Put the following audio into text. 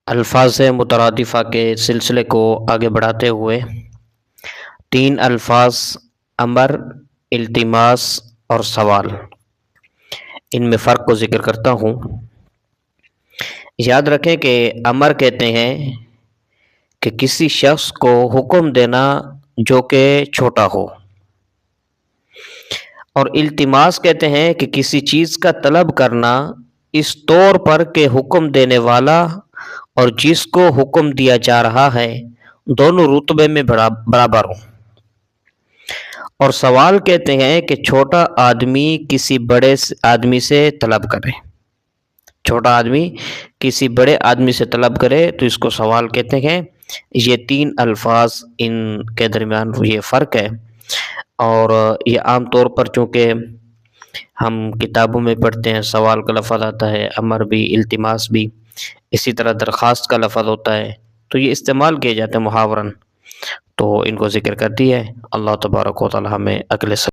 الفاظ مترادفہ کے سلسلے کو آگے بڑھاتے ہوئے 3 الفاظ امر، التماس اور سوال، ان میں فرق کو ذکر کرتا ہوں۔ یاد رکھیں کہ امر کہتے ہیں کہ کسی شخص کو حکم دینا جو کہ چھوٹا ہو، اور التماس کہتے ہیں کہ کسی چیز کا طلب کرنا اس طور پر کہ حکم دینے والا اور جس کو حکم دیا جا رہا ہے دونوں رتبے میں برابر ہوں۔ اور سوال کہتے ہیں کہ چھوٹا آدمی کسی بڑے آدمی سے طلب کرے، چھوٹا آدمی کسی بڑے آدمی سے طلب کرے تو اس کو سوال کہتے ہیں۔ یہ 3 الفاظ ان کے درمیان یہ فرق ہے، اور یہ عام طور پر چونکہ ہم کتابوں میں پڑھتے ہیں سوال کا لفظ آتا ہے، امر بھی، التماس بھی، اسی طرح درخواست کا لفظ ہوتا ہے، تو یہ استعمال کیے جاتے ہیں محاورن، تو ان کو ذکر کرتی ہے۔ اللہ تبارک و تعالی ہمیں عقل